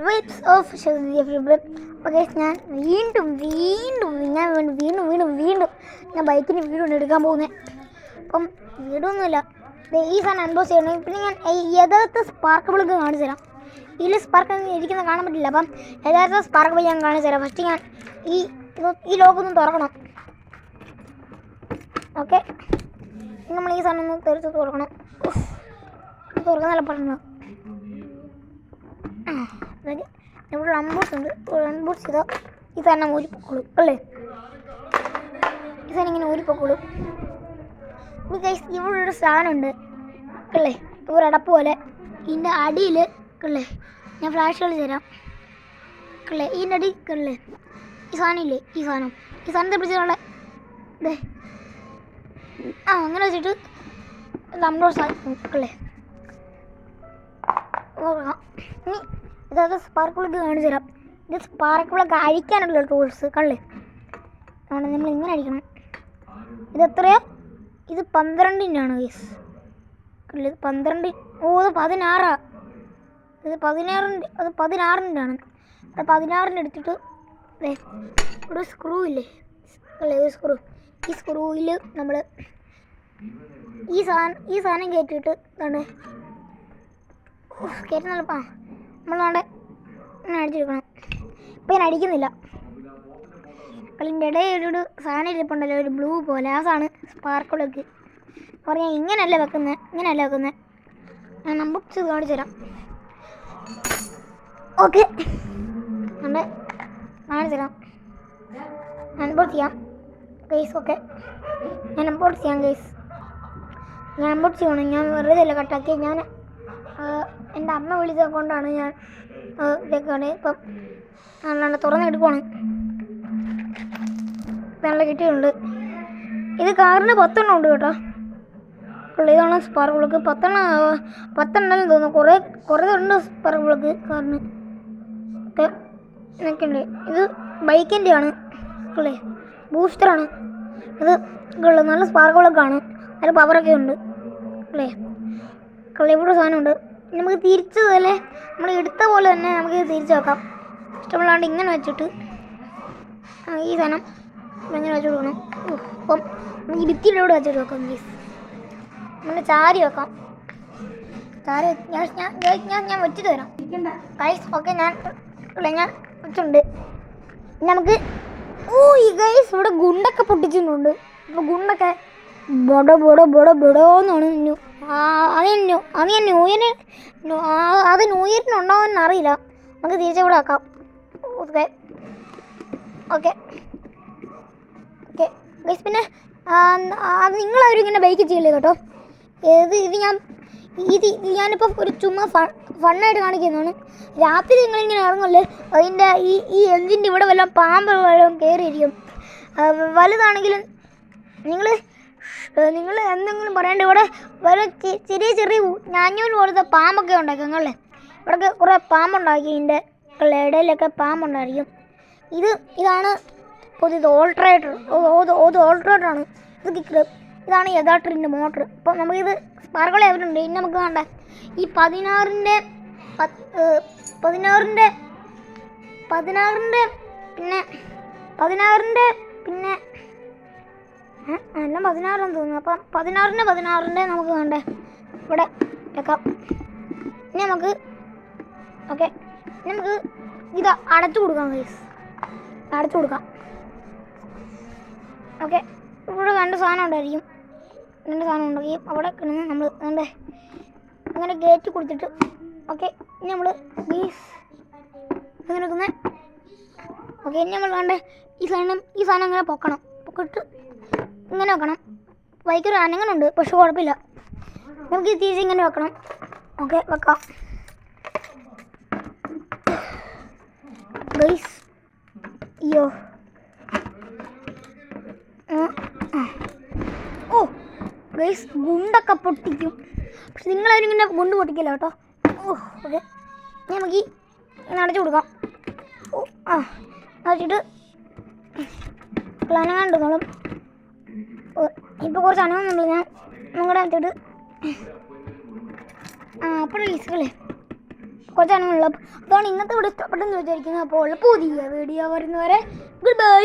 Vibes of അപ്പോൾ guys ഞാൻ വീണ്ടും ഞാൻ ബൈക്കിന് വീഡിയോ എടുക്കാൻ പോകുന്നത്. അപ്പം വീടൊന്നുമില്ല, ഈ സാധനം അൺബോക്സ് ചെയ്യണം. പിന്നെ ഞാൻ യഥാർത്ഥ സ്പാർക്ക് പ്ലഗ് കാണിച്ചു തരാം. ഇതിൽ സ്പാർക്ക് ഇരിക്കുന്ന കാണാൻ പറ്റില്ല. അപ്പം യഥാർത്ഥ സ്പാർക്ക് പ്ലഗ് ഞാൻ കാണിച്ചു തരാം. ഫസ്റ്റ് ഞാൻ ഈ ലോക്കൊന്ന് തുറക്കണം. ഓക്കെ, നമ്മൾ ഈ സാധനം ഒന്ന് തെറിച്ച് തുറക്കണം. തുറക്കാൻ നല്ല പറ്റുന്നത്. ഇവിടെ അൺബോക്സ് ഉണ്ട്. അൺബോക്സ് ചെയ്താൽ ഈ സാധനം ഊരിപ്പൊക്കോളും അല്ലേ? ഈ സാധനം ഇങ്ങനെ ഊരിപ്പൊക്കോളും. ഇനി ഗൈസ് ഇവിടെ ഒരു സാധനമുണ്ട് അല്ലേ, ഒരു അടപ്പ് പോലെ. ഇതിൻ്റെ അടിയിൽ അല്ലേ ഞാൻ ഫ്ലാഷ് കളിച്ച് തരാം അല്ലേ. ഇതിൻ്റെ അടി അല്ലേ ഈ സാധനം ഇല്ലേ, ഈ സാധനത്തെ പിടിച്ചിട്ടുള്ള ഇതേ അങ്ങനെ വെച്ചിട്ട് അൺബോക്സ് അല്ലേ. ഇനി ഇതത് സ്പാർക്ക് പ്ലഗ് കാണിച്ചു തരാം. ഇത് സ്പാർക്ക് പ്ലഗ് അഴിക്കാനുള്ള ടൂൾസ് കള്ളേ ആണ്. നമ്മൾ ഇങ്ങനെ അഴിക്കണം. ഇത് എത്രയാ? ഇത് 12-ൻ്റെ ആണ് ഗൈസ്. കള്ളി 12. ഇത് 16. ഇത് 16-ൻ്റെ, അത് 16-ൻ്റെ ആണ്. അത് 16-ൻ്റെ എടുത്തിട്ട് ഒരു സ്ക്രൂ ഇല്ലേ അല്ലേ, ഒരു സ്ക്രൂ. ഈ സ്ക്രൂവിൽ നമ്മൾ ഈ സാധനം കയറ്റിയിട്ട് ഇതാണ് കയറ്റുന്ന. നമ്മളവിടെ ഇങ്ങനെ അടിച്ചെടുക്കണം. ഇപ്പം ഞാൻ അടിക്കുന്നില്ല. കളിൻ്റെ ഇടയിൽ ഒരു സാധനം ഇരിപ്പുണ്ടല്ലോ, ഒരു ബ്ലൂ പോലെ. ആ സാധനം സ്പാർക്ക് പ്ലഗ്. പറഞ്ഞാൽ ഇങ്ങനെയല്ല വെക്കുന്നത്. ഞാൻ അൺബോക്സ് കാണിച്ചു തരാം. ഓക്കെ, ഉണ്ട് കാണിച്ചു തരാം. അൺബോക്സ് ചെയ്യാം ഗൈസ്. ഓക്കെ, ഞാൻ അൺബോക്സ് ചെയ്യണം. ഞാൻ വെറുതെ അല്ല കട്ടാക്കി. ഞാൻ എൻ്റെ അമ്മ വിളിച്ചത് കൊണ്ടാണ് ഞാൻ ഇതൊക്കെയാണ് ഇപ്പം നല്ലോണം തുറന്നെടുക്കുവാണ്. നല്ല കിട്ടിയിട്ടുണ്ട്. ഇത് കാറിന് 10 ഉണ്ട് കേട്ടോ. ഇതാണ് സ്പാർക്ക് പ്ലഗ്. 10 ഉണ്ടെന്ന് തോന്നുന്നു. കുറേ ഉണ്ട് സ്പാർക്ക് പ്ലഗ് കാറിന് ഒക്കെ ഉണ്ട്. ഇത് ബൈക്കിൻ്റെ ആണ് അല്ലേ, ബൂസ്റ്ററാണ് ഇത്. നല്ല സ്പാർക്ക് പ്ലഗ്ഗാണ്. അതിൽ പവറൊക്കെ ഉണ്ട് അല്ലേ. ഇവിടെ സാധനമുണ്ട്. നമുക്ക് തിരിച്ചതല്ലേ, നമ്മൾ എടുത്ത പോലെ തന്നെ നമുക്ക് തിരിച്ച് വെക്കാം. ഇഷ്ടമുള്ളതാണ്ട് ഇങ്ങനെ വെച്ചിട്ട് ഈ സാധനം ഇങ്ങനെ വെച്ച് കൊടുക്കണം. അപ്പം നമുക്ക് ഭിത്തിയുടെ കൂടെ വെച്ചിട്ട് വെക്കാം പ്ലീസ്. നമുക്ക് ചാരി വെക്കാം. ഞാൻ വെച്ചിട്ട് തരാം ഗൈസ്. ഓക്കെ, ഞാൻ വെച്ചിട്ടുണ്ട്. നമുക്ക് ഈ ഗൈസ് ഇവിടെ ഗുണ്ടൊക്കെ പൊട്ടിച്ചിട്ടുണ്ട്. അപ്പോൾ ഗുണ്ടൊക്കെ ബൊടോന്നാണ്. അത് ന്യൂഇയറിനുണ്ടാവുമെന്ന് അറിയില്ല. നമുക്ക് തിരിച്ചു കൂടെ ആക്കാം. Okay guys. പിന്നെ അത് നിങ്ങളാരും ഇങ്ങനെ ബൈക്ക് ചെയ്യില്ലേ കേട്ടോ. ഞാനിപ്പോൾ ഒരു ചുമ്മാ ഫണ്ണായിട്ട് കാണിക്കുന്നതാണ്. രാത്രി നിങ്ങളിങ്ങനെ ഇറങ്ങല്ലേ, അതിൻ്റെ ഈ എഞ്ചിൻ്റെ ഇവിടെ വല്ലതും പാമ്പ് വല്ലതും കയറിയിരിക്കും. വലുതാണെങ്കിലും നിങ്ങൾ എന്തെങ്കിലും പറയേണ്ട. ഇവിടെ വേറെ ചെറിയ ഞാഞ്ഞൂൽ പോലത്തെ പാമ്പൊക്കെ ഉണ്ടാക്കും അല്ലേ. ഇവിടെയൊക്കെ കുറേ പാമ്പുണ്ടാക്കി. ഇതിൻ്റെ ഇടയിലൊക്കെ പാമ്പുണ്ടായിരിക്കും. ഇതാണ് പുതിയത് ഓൾട്രേറ്ററാണ്. ഇത് കിക്ക്. ഇതാണ് യഥാർത്ഥത്തിൻ്റെ മോട്ടർ. അപ്പോൾ നമുക്കിത് സ്പാർക്കിൾ ചെയ്തിട്ടുണ്ട്. ഇനി നമുക്ക് വേണ്ട ഈ 16-ൻ്റെ പിന്നെ എല്ലാം 16 തോന്നുന്നു. അപ്പം 16-ൻ്റെ നമുക്ക് വേണ്ടേ ഇവിടെ വെക്കാം. ഇനി നമുക്ക് ഇത് അടച്ചു കൊടുക്കാം ഗൈസ്. ഓക്കെ, ഇവിടെ 2 സാധനം ഉണ്ടായിരിക്കും. 2 സാധനം ഉണ്ടാക്കി അവിടെ കിടന്ന് നമ്മൾ അങ്ങനെ കയറ്റി കൊടുത്തിട്ട്. ഓക്കെ, ഇനി നമ്മൾ ഗൈസ് ഇങ്ങനെ വെക്കുന്നത്. ഓക്കെ, ഇനി നമ്മൾ വേണ്ടേ ഈ സാധനം അങ്ങനെ പൊക്കിട്ട് ഇങ്ങനെ വെക്കണം. ബൈക്കൊരു അനങ്ങനുണ്ട്, പക്ഷെ കുഴപ്പമില്ല. നമുക്ക് ഈ തിരിച്ച് ഇങ്ങനെ വെക്കണം. ഓക്കെ, വെക്കാം ഗൈസ്. അയ്യോ, ഗൈസ് ഗുണ്ടൊക്കെ പൊട്ടിക്കും. പക്ഷെ നിങ്ങളാരും ഇങ്ങനെ ഗുണ്ട് പൊട്ടിക്കില്ല കേട്ടോ. ഓക്കെ, നമുക്ക് ഇങ്ങനെ അടച്ചു കൊടുക്കാം. അടച്ചിട്ട് അനങ്ങാണ്ട് നോളും. ഇപ്പോൾ കുറച്ച് അനങ്ങുന്നുള്ളൂ. ഞാൻ നിങ്ങളുടെ അടുത്തിട്ട് അപ്പോൾ ഗൈസുകളെ കുറച്ചാണെങ്കിലും അതാണ് ഇന്നത്തെ വീഡിയോ ഇഷ്ടപ്പെട്ടെന്ന് വിചാരിക്കുന്നത്. അപ്പോൾ പുതിയ വീഡിയോ വരുന്നവരെ ഗുഡ് ബൈ.